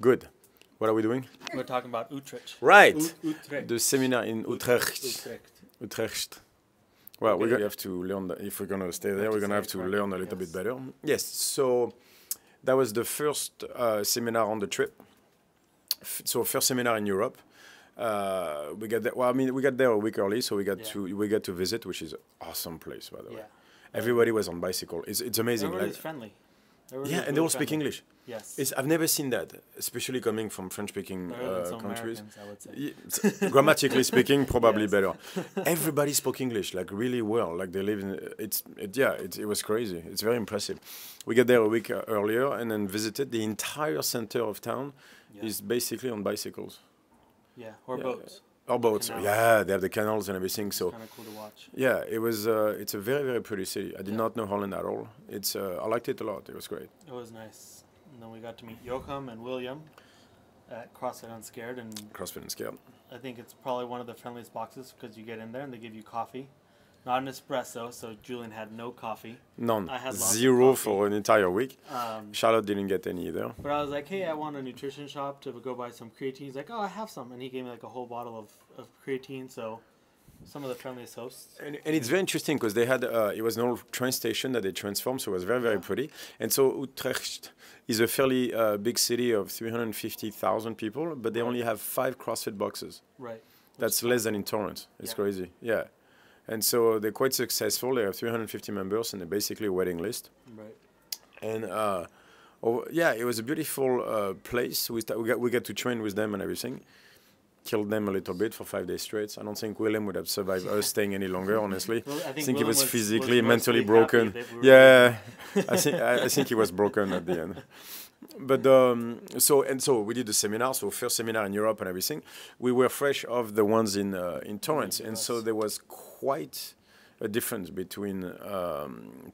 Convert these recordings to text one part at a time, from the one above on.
Good. What are we doing? We're talking about Utrecht. Right. Utrecht. The seminar in Utrecht. Utrecht. Utrecht. Well, Okay. we have to learn that. If we're going to stay there, we're going to have to correct. learn a little Yes. bit better. Yes. So that was the first seminar on the trip. So first seminar in Europe. We got there. Well, I mean, we got there a week early, so we got to visit, which is an awesome place, by the way. Yeah. Everybody was on bicycle. It's amazing. Everybody's friendly. Yeah, and they all speak English. Yes. I've never seen that, especially coming from French-speaking countries. Americans, I would say. Yeah, grammatically speaking, probably Yes. better. Everybody spoke English like really well. Like they live in it was crazy. It's very impressive. We got there a week earlier and then visited the entire center of town. Is basically on bicycles. Yeah, or boats. Or boats. Canals. Yeah, they have the canals and everything. So Kind of cool to watch. yeah, it was. It's a very very pretty city. I did not know Holland at all. It's. I liked it a lot. It was great. It was nice. And then we got to meet Joachim and William at CrossFit Unscared, and CrossFit Unscared. I think it's probably one of the friendliest boxes because you get in there and they give you coffee. Not an espresso, so Julian had no coffee. None. I had lots of Zero coffee. for an entire week. Um, Charlotte didn't get any either. But I was like, hey, I want a nutrition shop to go buy some creatine. He's like, oh, I have some. And he gave me like a whole bottle of creatine. So some of the friendliest hosts. And it's very interesting because they had, it was an old train station that they transformed, so it was very, very pretty. And so Utrecht is a fairly big city of 350,000 people, but they only have 5 CrossFit boxes. Right. That's less than in Torrance. It's crazy. Yeah. And so they're quite successful. They have 350 members and they're basically a waiting list. Right. And it was a beautiful place. We got to train with them and everything. Killed them a little bit for 5 days straight. I don't think Willem would have survived us staying any longer, honestly. Well, I think he was physically, was mentally mostly happy broken. that we were Yeah, I think he was broken at the end. But so we did the seminar. So first seminar in Europe and everything. We were fresh of the ones in Torrance, and so there was quite a difference between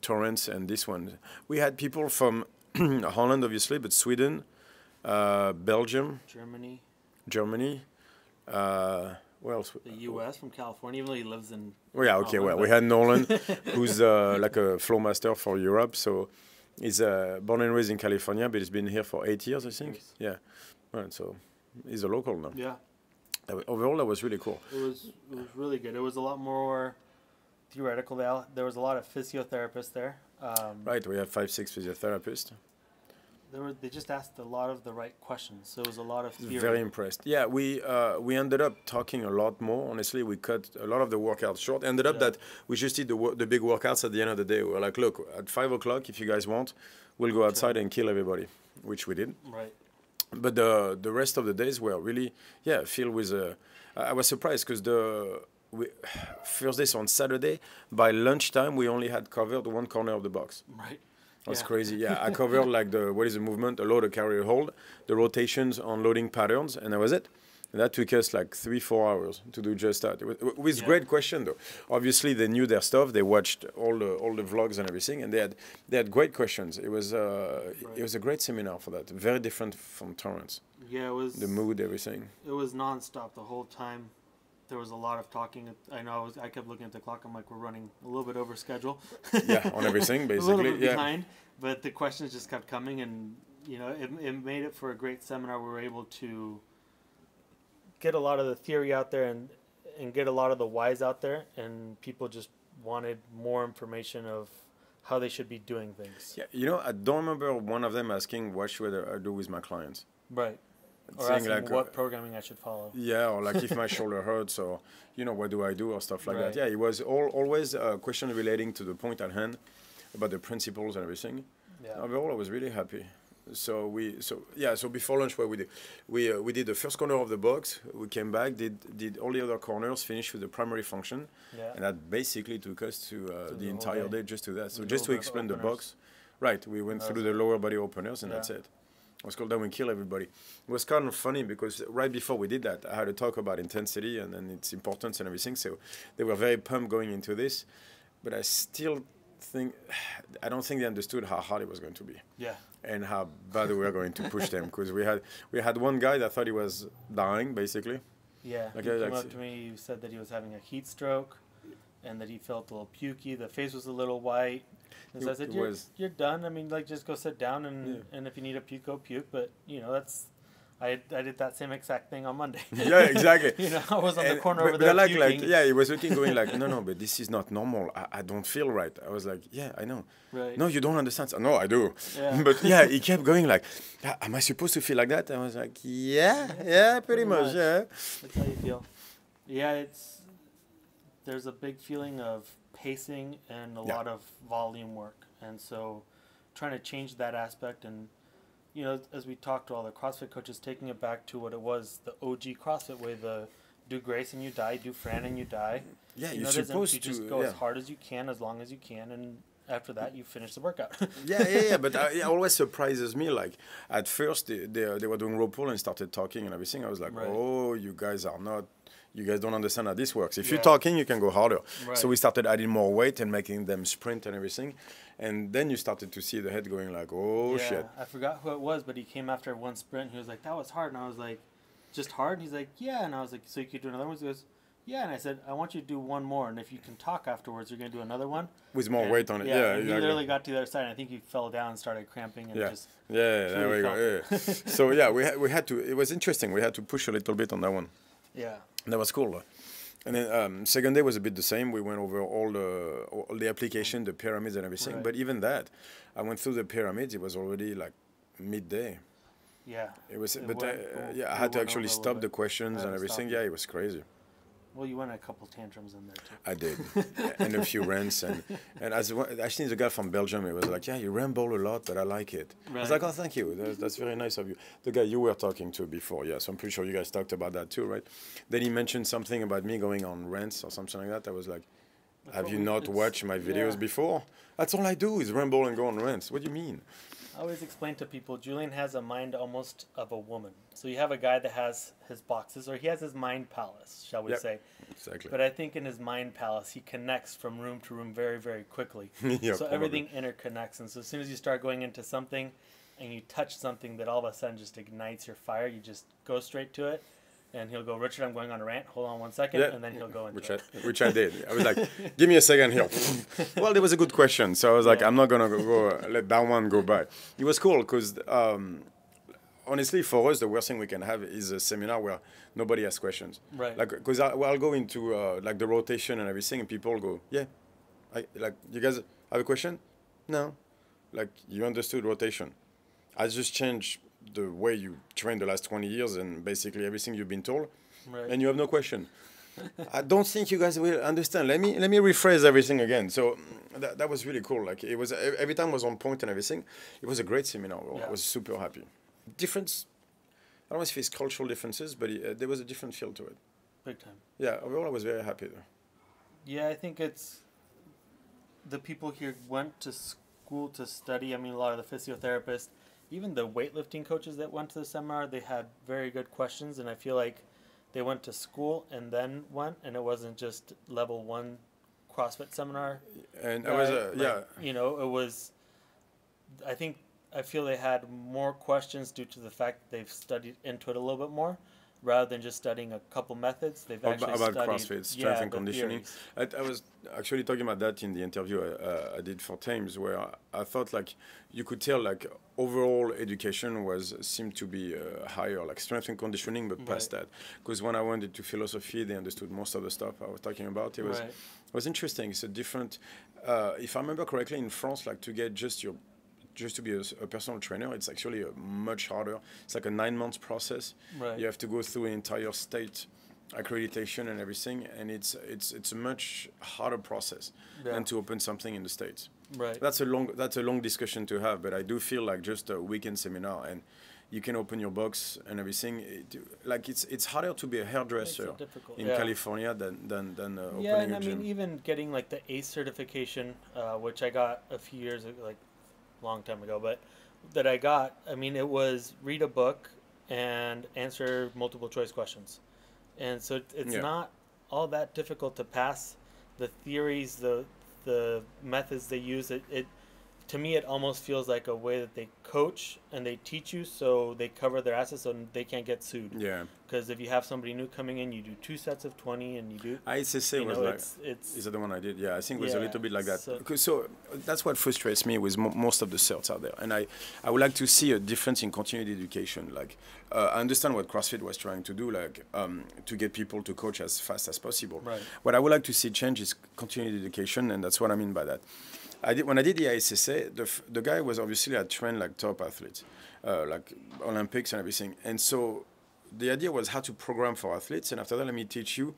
Torrance and this one. We had people from Holland, obviously, but Sweden, Belgium, Germany. Where else? The U.S. from California, even though he lives in. Oh yeah, okay. Well, we had Nolan, who's like a flow master for Europe. So he's born and raised in California, but he's been here for 8 years, I think. Yes. Yeah, right. So he's a local now. Yeah. Overall, that was really cool. It was really good. It was a lot more theoretical. There was a lot of physiotherapists there. Right, we have 5-6 physiotherapists. They just asked a lot of the right questions. So it was a lot of theory. Very impressed. Yeah, we ended up talking a lot more. Honestly, we cut a lot of the workouts short. Ended up that we just did the big workouts at the end of the day. We were like, look, at 5 o'clock, if you guys want, we'll go outside and kill everybody, which we did. Right. But the rest of the days were really, filled with I was surprised because first day, so on Saturday, by lunchtime, we only had covered one corner of the box. Right. That's crazy. Yeah, I covered like what is the movement, a load, a carry, a hold, the rotations on loading patterns, and that was it. And that took us like 3-4 hours to do just that. It was great question though. Obviously, they knew their stuff. They watched all the vlogs and everything, and they had great questions. It was a great seminar for that. Very different from Torrance. Yeah, it was. The mood, everything. It was nonstop the whole time. There was a lot of talking. I know I kept looking at the clock. I'm like, we're running a little bit over schedule. Yeah, on everything basically. A little bit behind, but the questions just kept coming, and it made it for a great seminar. We were able to get a lot of the theory out there and get a lot of the whys out there, and people just wanted more information of how they should be doing things. Yeah, I don't remember one of them asking what should I do with my clients. Right. Or asking like, what programming I should follow. Yeah, or like if my shoulder hurts, or what do I do, or stuff like that. Yeah, it was always a question relating to the point at hand, about the principles and everything. Yeah. Overall, I was really happy. So before lunch, what we did, we did the first corner of the box. We came back, did all the other corners, finished with the primary function, and that basically took us to the entire day just to that. So just to explain the box, right? We went through the lower body openers, and that's it. It was called Down and Kill Everybody. It was kind of funny because right before we did that, I had a talk about intensity and its importance and everything. So they were very pumped going into this, but I don't think they understood how hard it was going to be. Yeah. And how bad we were going to push them, because we had one guy that thought he was dying basically. Yeah. He came up to me. He said that he was having a heat stroke, and that he felt a little pukey. The face was a little white. And so I said, you're done. I mean, like, just go sit down, and if you need a puke, go puke. But, I did that same exact thing on Monday. Yeah, exactly. You know, I was on the corner over there puking. Yeah, he was looking, going like, no, but this is not normal. I don't feel right. I was like, yeah, I know. Right. No, you don't understand. So, no, I do. Yeah. But yeah, he kept going like, am I supposed to feel like that? I was like, yeah, pretty much, yeah. That's how you feel. Yeah, there's a big feeling of pacing and a lot of volume work. And so trying to change that aspect and, you know, as we talked to all the CrossFit coaches, taking it back to what it was, the OG CrossFit way, the do grace and you die, do Fran and you die. Yeah, you're supposed to just go as hard as you can, as long as you can, and after that you finish the workout. yeah, but it always surprises me. Like at first they were doing row pull and started talking and everything. I was like, oh, you guys don't understand how this works. If you're talking, you can go harder. Right. So we started adding more weight and making them sprint and everything. And then you started to see the head going like, oh, shit. I forgot who it was, but he came after one sprint. He was like, that was hard. And I was like, just hard? And he's like, yeah. And I was like, so you could do another one? He goes, yeah. And I said, I want you to do one more. And if you can talk afterwards, you're going to do another one. With more weight on it. Yeah, exactly. He literally got to the other side. And I think he fell down and started cramping. And just there we go. Yeah. So, yeah, we had to, it was interesting. We had to push a little bit on that one. Yeah. That was cool. And then second day was a bit the same. We went over all the application, the pyramids and everything. Right. But even that, I went through the pyramids. It was already like midday. Yeah. It was, I had to actually stop the questions and everything. Yeah, it was crazy. Well, you went a couple tantrums in there too. I did, and a few rants, and actually the guy from Belgium, he was like, yeah, you ramble a lot, but I like it. Right. I was like, oh, thank you, that's very nice of you. The guy you were talking to before, yeah, so I'm pretty sure you guys talked about that too, right? Then he mentioned something about me going on rants or something like that. I was like, have you not watched my videos before? That's all I do is ramble and go on rants. What do you mean? I always explain to people, Julian has a mind almost of a woman. So you have a guy that has his boxes, or he has his mind palace, shall we say. Exactly. But I think in his mind palace, he connects from room to room very, very quickly. So everything interconnects. And so as soon as you start going into something and you touch something that all of a sudden just ignites your fire, you just go straight to it. And he'll go, Richard, I'm going on a rant. Hold on 1 second. And then he'll go into it. Which I did. I was like, give me a second here. Well, there was a good question. So I was like, I'm not going to go let that one go by. It was cool because, honestly, for us, the worst thing we can have is a seminar where nobody asks questions. Right. Like, because I'll go into like the rotation and everything, and people go, yeah. Like, you guys have a question? No. Like, you understood rotation. I just changed the way you train the last 20 years and basically everything you've been told, and you have no question. I don't think you guys will understand. Let me rephrase everything again. So that was really cool. Like it was, every time was on point and everything. It was a great seminar. I was super happy. Difference, I don't know if it's cultural differences, but there was a different feel to it. Big time. Yeah, overall I was very happy though. Yeah, I think it's, the people here went to school to study. I mean, a lot of the physiotherapists, even the weightlifting coaches that went to the seminar, they had very good questions, and I feel like they went to school and then went, and it wasn't just level 1 CrossFit seminar. And it was you know, it was, I feel they had more questions due to the fact that they've studied into it a little bit more, rather than just studying a couple methods. They've actually about studied CrossFit, strength and conditioning. I was actually talking about that in the interview I did for Thames, where I thought like you could tell like overall education seemed to be higher, like strength and conditioning, but past that. Because when I went into philosophy, they understood most of the stuff I was talking about. It was interesting. It's a different. If I remember correctly, in France, like to get just to be a personal trainer, it's actually much harder. It's like a 9 months process. Right. You have to go through an entire state accreditation and everything, and it's a much harder process than to open something in the States. Right. That's a long discussion to have, but I do feel like just a weekend seminar and you can open your box and everything. It's harder to be a hairdresser in California than opening a gym. I mean, even getting like the ACE certification, which I got a few years ago, like long time ago, but that I got, I mean, it was read a book and answer multiple choice questions. And so it's not all that difficult to pass the theories, the methods they use. It to me, it almost feels like a way that they coach and they teach you so they cover their assets so they can't get sued. Yeah. Because if you have somebody new coming in, you do 2 sets of 20 and you do... ISSA was like... Is that the one I did? Yeah, I think it was a little bit like that. So that's what frustrates me with most of the certs out there. And I would like to see a difference in continuing education. Like, I understand what CrossFit was trying to do, like, to get people to coach as fast as possible. Right. What I would like to see change is continuing education, and that's what I mean by that. When I did the ISSA, the guy was obviously I trained like top athletes, like Olympics and everything. And so the idea was how to program for athletes. And after that, let me teach you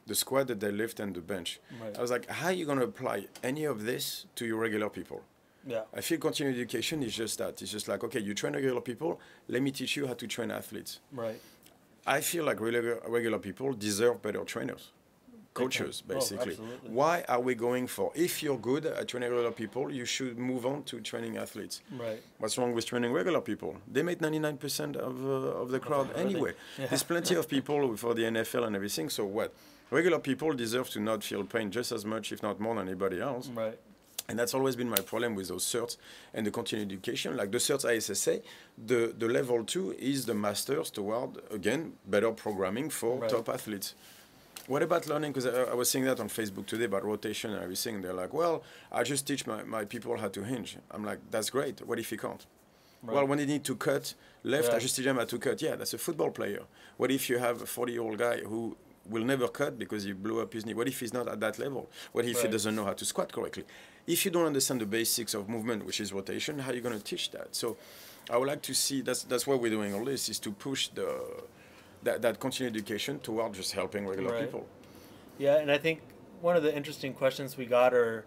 the squat, the deadlift, and the bench. Right. I was like, how are you going to apply any of this to your regular people? Yeah. I feel continuing education is just that. It's just like, okay, you train regular people. Let me teach you how to train athletes. Right. I feel like regular people deserve better trainers. Coaches, basically. Why are we going for, if you're good at training regular people, you should move on to training athletes. Right. What's wrong with training regular people? They make 99% of the crowd anyway. Yeah. There's plenty of people for the NFL and everything, so what? Regular people deserve to not feel pain just as much, if not more than anybody else. Right. And that's always been my problem with those certs and the continuing education. Like the certs ISSA, the level 2 is the masters toward, again, better programming for top athletes. What about learning? Because I was saying that on Facebook today about rotation and everything. They're like, well, I just teach my people how to hinge. I'm like, that's great. What if he can't? Right. Well, when they need to cut left, I just teach them how to cut. Yeah, that's a football player. What if you have a 40-year-old guy who will never cut because he blew up his knee? What if he's not at that level? What if he doesn't know how to squat correctly? If you don't understand the basics of movement, which is rotation, how are you going to teach that? So I would like to see, that's why we're doing all this, is to push that continued education toward just helping regular people. Yeah, and I think one of the interesting questions we got or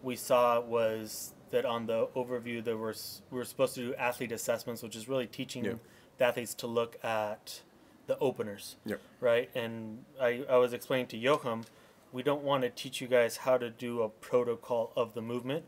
we saw was that on the overview that we were supposed to do athlete assessments, which is really teaching the athletes to look at the openers, right? And I was explaining to Joachim, we don't want to teach you guys how to do a protocol of the movement.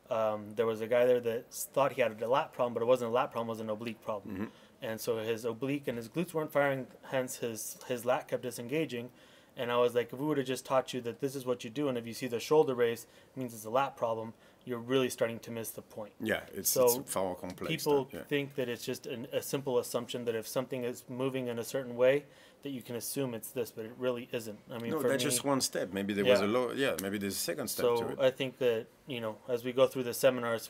There was a guy there that thought he had a lat problem, but it wasn't a lat problem, it was an oblique problem. Mm-hmm. And so his oblique and his glutes weren't firing, hence his lat kept disengaging. And I was like, if we would have just taught you that this is what you do, and if you see the shoulder raise, it means it's a lat problem, you're really starting to miss the point. Yeah, it's far more complex. People think that it's just a simple assumption that if something is moving in a certain way, that you can assume it's this, but it really isn't. I mean, no, for that's me, just one step. Maybe there was maybe there's a second step to it. So I think that, as we go through the seminars,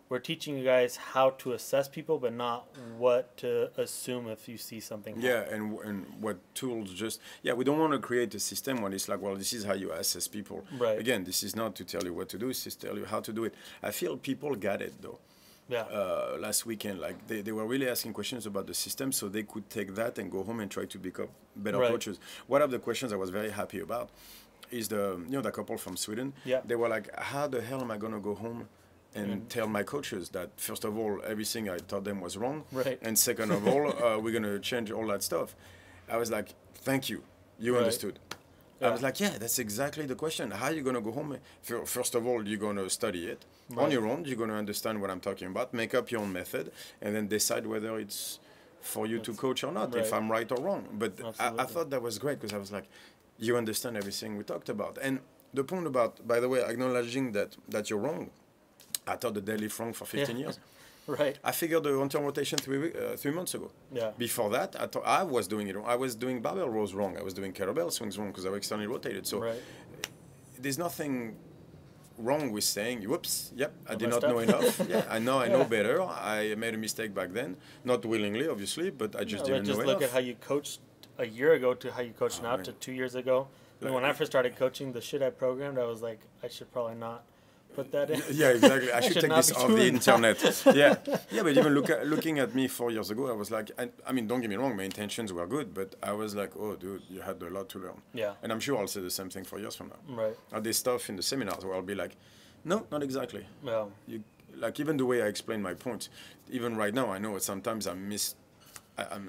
we're teaching you guys how to assess people, but not what to assume if you see something happen. Yeah, and what tools we don't want to create a system where it's like, well, this is how you assess people. Right. Again, this is not to tell you what to do, it's to tell you how to do it. I feel people got it, though. Yeah. Last weekend, like they were really asking questions about the system so they could take that and go home and try to become better coaches. One of the questions I was very happy about is the couple from Sweden. Yeah. They were like, how the hell am I going to go home and tell my coaches that, first of all, everything I taught them was wrong. Right. And second of all, we're going to change all that stuff. I was like, thank you. You understood. Yeah. I was like, yeah, that's exactly the question. How are you going to go home? First of all, you're going to study it. Right. On your own, you're going to understand what I'm talking about, make up your own method, and then decide whether it's for you to coach or not, if I'm right or wrong. But I thought that was great because I was like, you understand everything we talked about. And the point about, by the way, acknowledging that you're wrong. I taught the deadlift wrong for 15 years. Right. I figured the one-term rotation 3 months ago. Yeah. Before that, I thought I was doing it wrong. I was doing barbell rows wrong. I was doing kettlebell swings wrong because I was externally rotated. So there's nothing wrong with saying, whoops, I did not know enough. I know better. I made a mistake back then. Not willingly, obviously, but I just didn't know enough. Just look at how you coached a year ago to how you coach now to 2 years ago. When I first started coaching, the shit I programmed, I was like, I should probably not put that in. Yeah, exactly. I should take this off the internet. But even looking at me 4 years ago, I was like, I mean, don't get me wrong, my intentions were good, but I was like, oh, dude, you had a lot to learn. Yeah. And I'm sure I'll say the same thing 4 years from now. Right. There's stuff in the seminars where I'll be like, no, not exactly. Yeah. Like even the way I explain my points, even right now, I know sometimes I'm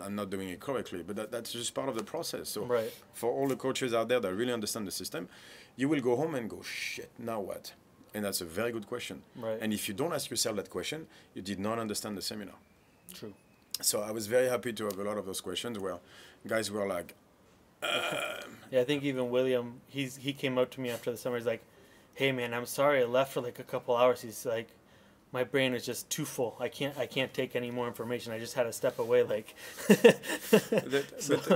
not doing it correctly, but that's just part of the process. So for all the coaches out there that really understand the system, you will go home and go, shit, now what? And that's a very good question. Right. And if you don't ask yourself that question, you did not understand the seminar. True. So I was very happy to have a lot of those questions where guys were like, I think even William, he came up to me after the summer. He's like, hey, man, I'm sorry I left for like a couple hours. He's like, my brain is just too full. I can't take any more information. I just had to step away, like.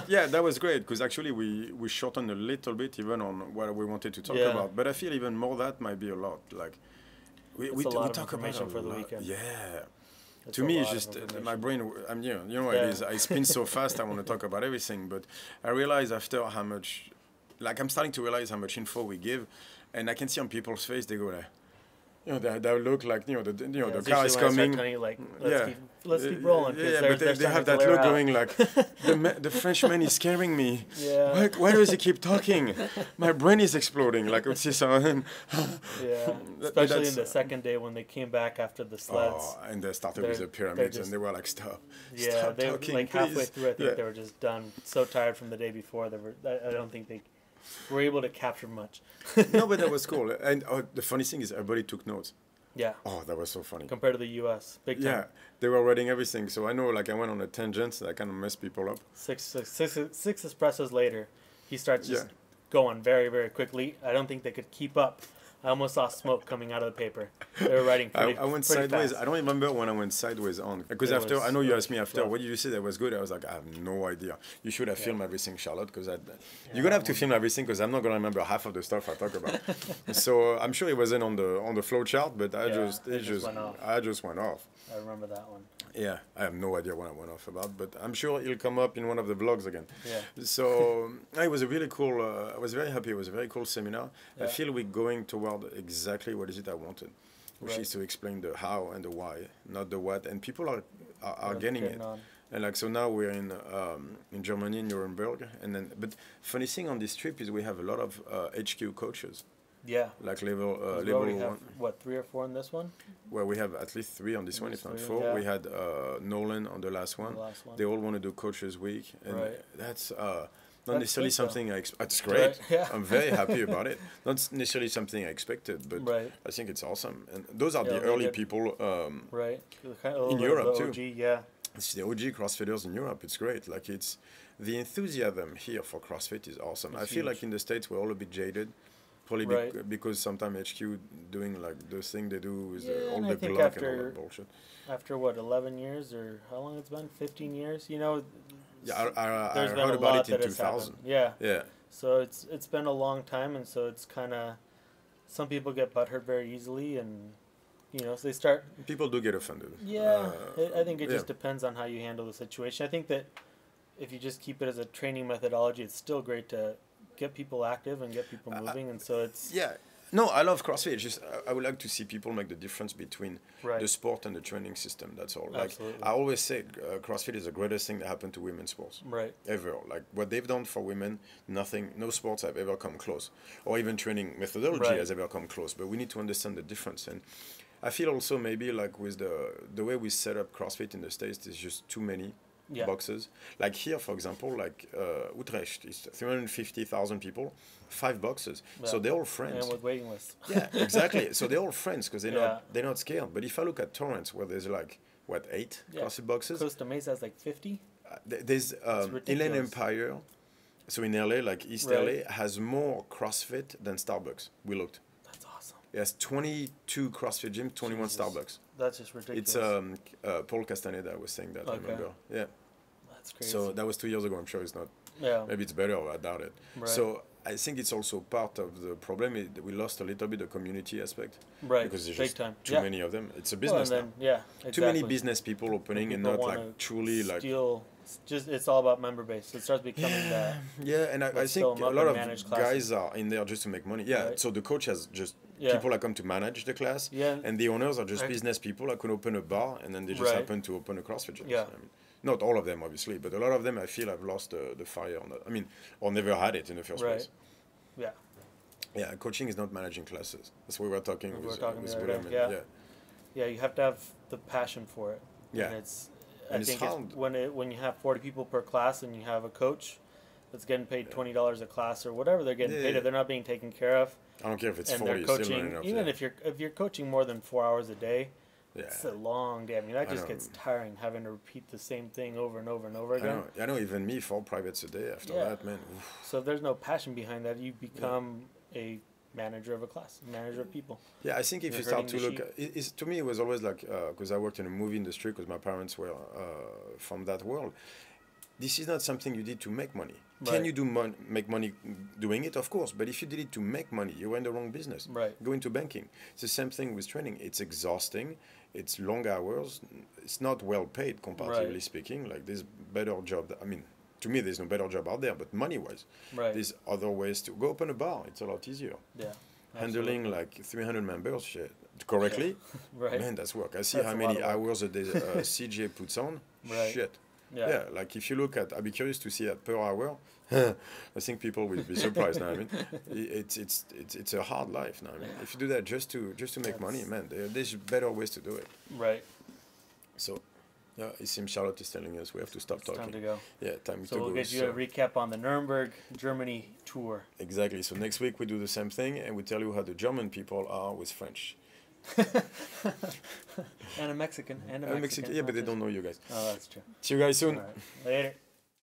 Yeah, that was great because actually we shortened a little bit even on what we wanted to talk about. But I feel even more that might be a lot. Like we talk about for the weekend. Yeah. It's to me, it's just my brain. You know it is. I spin so fast. I want to talk about everything, but I realize after how much, like I'm starting to realize how much info we give, and I can see on people's face they go like. They look like the car is coming. Let's keep rolling. But they have that look going like the Frenchman is scaring me. Yeah. Why does he keep talking? My brain is exploding. Like it's just especially in the second day when they came back after the sleds. Oh, and they started with the pyramids, and they were like, stop. Yeah, stop they talking, like please. halfway through. I think they were just done. So tired from the day before. I don't think they were able to capture much. No, but that was cool. And the funny thing is, everybody took notes. Yeah. Oh, that was so funny. Compared to the U.S., big time. Yeah, they were writing everything. So I know, like, I went on a tangent that kind of messed people up. Six espressos later, he starts just going very, very quickly. I don't think they could keep up. I almost saw smoke coming out of the paper. They were writing pretty I went sideways. Fast. I don't remember when I went sideways on. Because after, I know you asked me after, what did you say that was good? I was like, I have no idea. You should have filmed everything, Charlotte, because you're going to have to film everything because I'm not going to remember half of the stuff I talk about. So I'm sure it wasn't on the flow chart, but I just went off. I remember that one. Yeah, I have no idea what I went off about, but I'm sure it'll come up in one of the vlogs again. Yeah. So it was a really cool, I was very happy. It was a very cool seminar. Yeah. I feel we're going toward exactly what is it I wanted, which is to explain the how and the why, not the what. And people are getting it. And like, so now we're in Germany, in Nuremberg. But funny thing on this trip is we have a lot of HQ coaches. Yeah. Like level we have, 1. What, 3 or 4 in this one? Well, we have at least 3 on this one, if not 4. Yeah. We had Nolan on the last one. They all want to do Coaches Week. And that's not necessarily something I expect. It's great. Right. Yeah. I'm very happy about it. Not necessarily something I expected, but I think it's awesome. And those are the early people in Europe, too. OG, yeah. It's the OG CrossFitters in Europe. It's great. Like, it's the enthusiasm here for CrossFit is awesome. I feel like in the States, we're all a bit jaded. Probably because sometimes HQ doing like the thing they do is all the block and all that bullshit. After what, 11 years or how long it's been? 15 years? You know. Yeah, I heard about it in 2000. Yeah. Yeah. So it's been a long time, and so it's kind of some people get butthurt very easily, and so they start. People do get offended. Yeah, I think it just depends on how you handle the situation. I think that if you just keep it as a training methodology, it's still great to get people active and get people moving, and so it's no, I love CrossFit. It's just I would like to see people make the difference between the sport and the training system. That's all. Absolutely. Like I always say, CrossFit is the greatest thing that happened to women's sports. Ever. Like what they've done for women, no sports have ever come close, or even training methodology has ever come close. But we need to understand the difference. And I feel also maybe like with the way we set up CrossFit in the States, there's just too many boxes. Like here, for example, like Utrecht is 350,000 people, 5 boxes. So they're all friends. And with waiting lists. Yeah, exactly. So they're all friends because they're not scared. But if I look at Torrance, where there's like 8 CrossFit boxes. Costa Mesa has like 50. There's Inland Empire. So in LA, like East LA, has more CrossFit than Starbucks. We looked. That's awesome. It has 22 CrossFit gyms, 21 Starbucks. That's just ridiculous. It's Paul Castaneda was saying that, I remember. Yeah. That's crazy. So that was 2 years ago. I'm sure it's not. Yeah. Maybe it's better, I doubt it. So I think it's also part of the problem. We lost a little bit the community aspect. Because there's just too many of them. It's a business now. Exactly. Too many business people opening and not like truly like... It's all about member base. It starts becoming that. Yeah, and I think a lot of guys are in there just to make money. Yeah, so the coach has just people that come to manage the class, and the owners are just business people that could open a bar, and then they just happen to open a CrossFit gym. Yeah. I mean, not all of them, obviously, but a lot of them, I feel, have lost the fire on that. I mean, or never had it in the first place. Yeah. Yeah, coaching is not managing classes. That's what we were talking with William. Yeah, you have to have the passion for it. Yeah. And I think when you have 40 people per class and you have a coach that's getting paid $20 a class or whatever they're getting paid, if they're not being taken care of. I don't care if it's and 40. they're coaching, even if you're coaching more than 4 hours a day, it's a long day. I mean, that just gets tiring having to repeat the same thing over and over and over again. I know even me, 4 privates a day after that, man. Oof. So if there's no passion behind that, you become a manager of a class, manager of people. Yeah, I think if You're you start to hurting look, the it's, to me, it was always like, because I worked in the movie industry, because my parents were from that world. This is not something you did to make money. Right. Can you make money doing it? Of course. But if you did it to make money, you were in the wrong business. Right. Go into banking. It's the same thing with training. It's exhausting. It's long hours. It's not well paid, comparatively speaking. Like, there's better job. I mean, to me, there's no better job out there. But money-wise, there's other ways to go open a bar. It's a lot easier. Yeah. Handling like 300 members correctly, man, that's work. I see how many hours a day CJ puts on. Shit. Yeah, like if you look at, I'd be curious to see that per hour. I think people will be surprised now. I mean, it's a hard life now. I mean, if you do that just to make money, man, there's better ways to do it. Right. So, yeah, it seems Charlotte is telling us we have to stop talking. Time to go. Yeah, time to go. So we'll get you a recap on the Nuremberg, Germany tour. Exactly. So next week we do the same thing, and we tell you how the German people are with French. And a Mexican. Yeah, but they don't know you guys. Oh, that's true. See you guys soon. All right. Later.